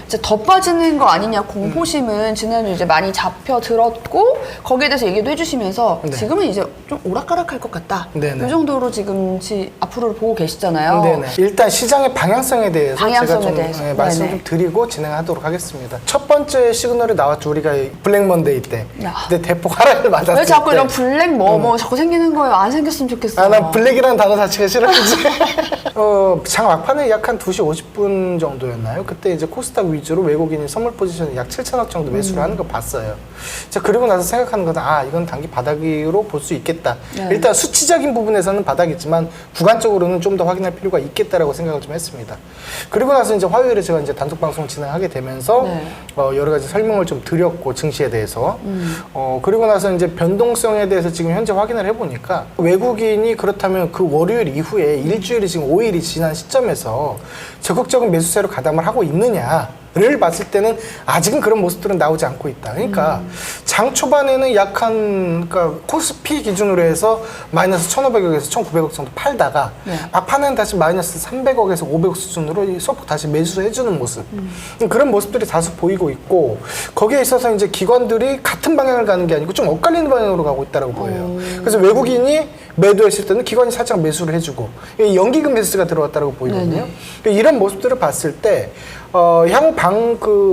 이제 더 빠지는 거 아니냐 공포심은 지난주 이제 많이 잡혀들었고 거기에 대해서 얘기도 해주시면서 네. 지금은 이제 좀 오락가락할 것 같다. 네네. 이 정도로 지금 앞으로를 보고 계시잖아요. 네네. 일단 시장의 방향성에 대해서 방향성에 제가 좀 대해서. 말씀 네네. 좀 드리고 진행하도록 하겠습니다. 첫 번째 시그널이 나왔죠. 우리가 블랙 먼데이 때. 야. 그때 대폭 하락을 맞았을 때. 왜 자꾸 이런 블랙 뭐 자꾸 생기는 거예요? 안 생겼으면 좋겠어요. 난 블랙이라는 단어 자체가 싫었지. 장 막판에 약 한 2시 50분 정도였나요? 그때 이제 코스닥 위주로 외국인이 선물 포지션을 약 7천억 정도 매수를 하는 거 봤어요. 자, 그리고 나서 생각하는 건 이건 단기 바닥으로 볼 수 있겠다. 네. 일단 수치적인 부분에서는 바닥이지만 구간적으로는 좀 더 확인할 필요가 있겠다라고 생각을 좀 했습니다. 그리고 나서 이제 화요일에 제가 이제 단독 방송을 진행하게 되면서 네. 여러 가지 설명을 좀 드렸고 증시에 대해서 그리고 나서 이제 변동성에 대해서 지금 현재 확인을 해보니까 외국인이 그렇다면 그 월요일 이후에 일주일이 지금 5일이 지난 시점에서 적극적인 매수세로 가담을 하고 있느냐를 봤을 때는 아직은 그런 모습들은 나오지 않고 있다. 그러니까 장 초반에는 그러니까 코스피 기준으로 해서 마이너스 1,500억에서 1,900억 정도 팔다가 네. 막판에는 다시 마이너스 300억에서 500억 수준으로 소폭 다시 매수해주는 모습. 그런 모습들이 다소 보이고 있고 거기에 있어서 이제 기관들이 같은 방향을 가는 게 아니고 좀 엇갈리는 방향으로 가고 있다고 보여요. 그래서 외국인이 매도했을 때는 기관이 살짝 매수를 해주고 연기금 매수가 들어왔다고 보이거든요. 이런 모습들을 봤을 때 향후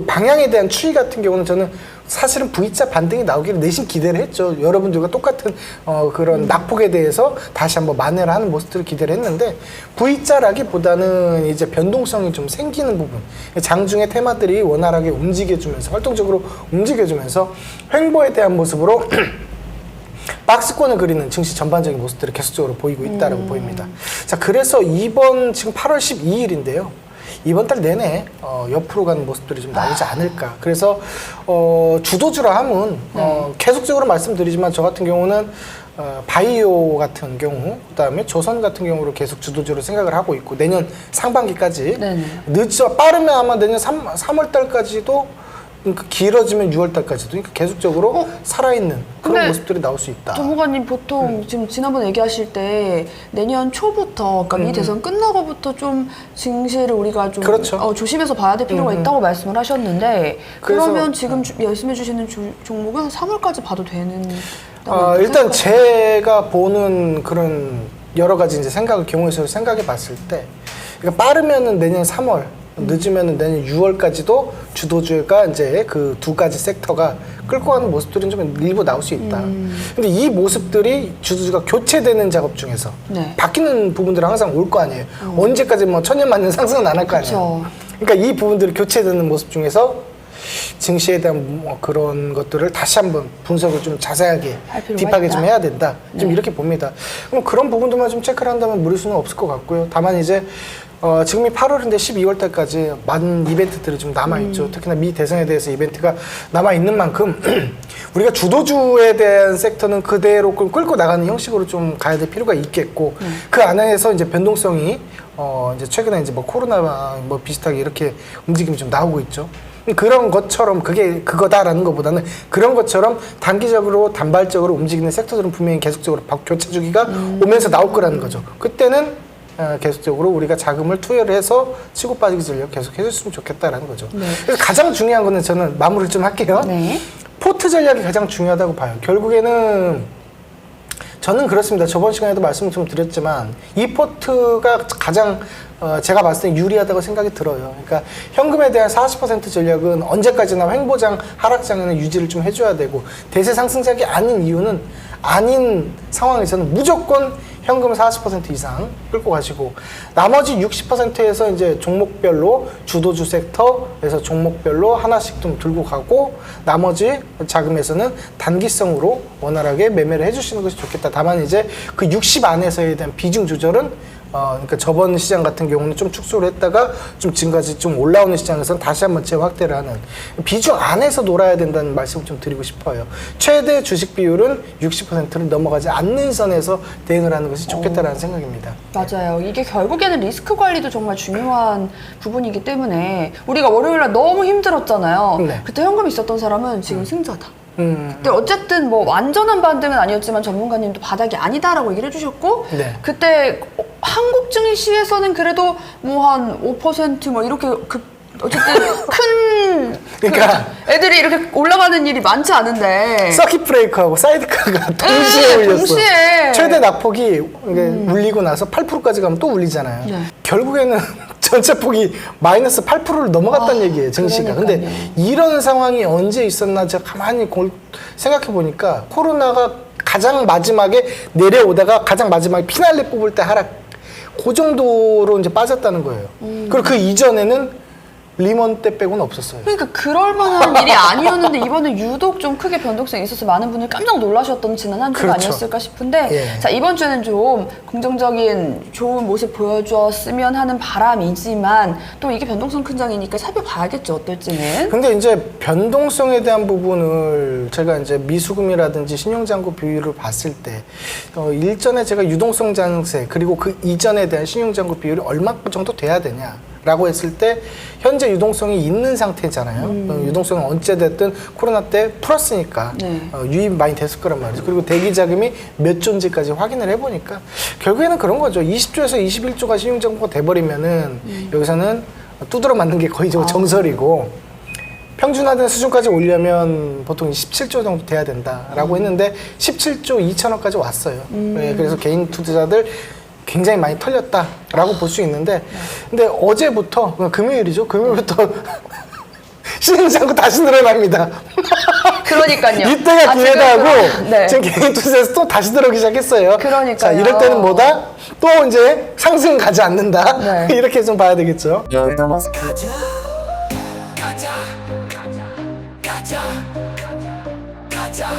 방향에 대한 추이 같은 경우는 저는 사실은 V자 반등이 나오기를 내심 기대를 했죠. 여러분들과 똑같은 그런 낙폭에 대해서 다시 한번 만회를 하는 모습들을 기대를 했는데 V자라기보다는 이제 변동성이 좀 생기는 부분, 장중의 테마들이 원활하게 움직여주면서 활동적으로 움직여주면서 횡보에 대한 모습으로 박스권을 그리는 증시 전반적인 모습들이 계속적으로 보이고 있다고 보입니다. 자, 그래서 이번 지금 8월 12일인데요. 이번 달 내내 옆으로 가는 모습들이 좀 나오지 않을까. 그래서 주도주라 함은 계속적으로 말씀드리지만 저 같은 경우는 바이오 같은 경우, 그다음에 조선 같은 경우로 계속 주도주로 생각을 하고 있고 내년 상반기까지 빠르면 아마 내년 3월 달까지도 그러니까 길어지면 6월 달까지도 그러니까 계속적으로 살아있는 그런 모습들이 나올 수 있다. 전문가님 보통 지금 지난번 얘기하실 때 내년 초부터 그러니까 미 대선 끝나고부터 좀 증시를 우리가 좀 그렇죠. 조심해서 봐야 될 필요가 있다고 말씀을 하셨는데 그러면 지금 말씀해 주시는 종목은 3월까지 봐도 되는 일단 제가 보는 그런 여러 가지 이제 경우의 수를 생각해 봤을 때 그러니까 빠르면은 내년 3월 늦으면 내년 6월까지도 주도주가 이제 그 두 가지 섹터가 끌고 가는 모습들은 좀 일부 나올 수 있다. 근데 이 모습들이 주도주가 교체되는 작업 중에서 바뀌는 부분들은 항상 올 거 아니에요. 언제까지 뭐 천년만년 상승은 안 할 거 아니에요. 그러니까 이 부분들이 교체되는 모습 중에서 증시에 대한 그런 것들을 다시 한번 분석을 좀 자세하게 딥하게 좀 해야 된다. 좀 이렇게 봅니다. 그럼 그런 부분들만 좀 체크를 한다면 무리수는 없을 것 같고요. 다만 이제 지금이 8월인데 12월 달까지 많은 이벤트들이 좀 남아있죠. 특히나 미 대선에 대해서 이벤트가 남아있는 만큼 우리가 주도주에 대한 섹터는 그대로 끌고 나가는 형식으로 좀 가야 될 필요가 있겠고 그 안에서 이제 변동성이 이제 최근에 이제 뭐 코로나와 뭐 비슷하게 이렇게 움직임이 좀 나오고 있죠. 그런 것처럼 그게 그거다라는 것보다는 그런 것처럼 단기적으로 단발적으로 움직이는 섹터들은 분명히 계속적으로 교체 주기가 오면서 나올 거라는 거죠. 그때는 계속적으로 우리가 자금을 투여를 해서 치고 빠지기 전략 계속 해줬으면 좋겠다라는 거죠. 그래서 가장 중요한 거는 저는 마무리를 좀 할게요. 포트 전략이 가장 중요하다고 봐요. 결국에는 저는 그렇습니다. 저번 시간에도 말씀을 좀 드렸지만 이 포트가 가장 제가 봤을 때 유리하다고 생각이 들어요. 그러니까 현금에 대한 40% 전략은 언제까지나 횡보장, 하락장에는 유지를 좀 해줘야 되고 대세 상승작이 아닌 이유는 아닌 상황에서는 무조건 현금 40% 이상 끌고 가시고 나머지 60%에서 이제 종목별로 주도주 섹터에서 종목별로 하나씩 좀 들고 가고 나머지 자금에서는 단기성으로 원활하게 매매를 해주시는 것이 좋겠다. 다만 이제 그 60 안에서에 대한 비중 조절은 그러니까 저번 시장 같은 경우는 좀 축소를 했다가 좀 지금까지 좀 올라오는 시장에서는 다시 한번 재확대를 하는 비중 안에서 놀아야 된다는 말씀을 좀 드리고 싶어요. 최대 주식 비율은 60%를 넘어가지 않는 선에서 대응을 하는 것이 좋겠다라는 생각입니다. 맞아요. 이게 결국에는 리스크 관리도 정말 중요한 부분이기 때문에 우리가 월요일날 너무 힘들었잖아요. 그때 현금 있었던 사람은 지금 승자다. 그때 어쨌든 뭐 완전한 반등은 아니었지만 전문가님도 바닥이 아니다라고 얘기를 해주셨고 그때 한국 증시에서는 그래도 뭐 한 5% 뭐 이렇게 어쨌든 큰 그러니까 애들이 이렇게 올라가는 일이 많지 않은데 서킷 브레이크하고 사이드카가 동시에 울렸어. 동시에. 최대 낙폭이 이게 울리고 나서 8%까지 가면 또 울리잖아요. 네. 결국에는 전체 폭이 마이너스 8%를 넘어갔다는 얘기예요, 증시가. 근데 그러니까요. 이런 상황이 언제 있었나 제가 가만히 생각해 보니까 코로나가 가장 마지막에 내려오다가 가장 마지막에 피날레 뽑을 때 하락, 그 정도로 이제 빠졌다는 거예요. 그리고 그 이전에는 리먼 때 빼고는 없었어요. 그러니까 그럴 만한 일이 아니었는데 이번에 유독 좀 크게 변동성이 있어서 많은 분들이 깜짝 놀라셨던 지난 한 주가 그렇죠. 아니었을까 싶은데 예. 자 이번 주에는 좀 긍정적인 좋은 모습 보여줬으면 하는 바람이지만 또 이게 변동성 큰 장이니까 살펴봐야겠죠 어떨지는. 근데 이제 변동성에 대한 부분을 제가 이제 미수금이라든지 신용잔고 비율을 봤을 때 일전에 제가 유동성 장세 그리고 그 이전에 대한 신용잔고 비율이 얼마 정도 돼야 되냐라고 했을 때 현재 유동성이 있는 상태잖아요. 유동성은 언제됐든 코로나 때 풀었으니까 네. 유입 많이 됐을 거란 말이죠. 그리고 대기 자금이 몇 조인지까지 확인을 해보니까 결국에는 그런 거죠. 20조에서 21조가 신용잔고가 돼버리면은 여기서는 두드러 맞는 게 거의 정설이고 평준화된 수준까지 오려면 보통 17조 정도 돼야 된다라고 했는데 17조 2천억까지 왔어요. 네, 그래서 개인 투자자들 굉장히 많이 털렸다라고 볼 수 있는데 근데 어제부터 금요일이죠. 금요일부터 신흥장고 다시 늘어납니다. 그러니까요. 이때가 기회다 하고 네. 지금 개인 투자에서 또 다시 들어오기 시작했어요. 그러니까요. 자, 이럴 때는 뭐다? 또 이제 상승 가지 않는다. 네. 이렇게 좀 봐야 되겠죠. 가자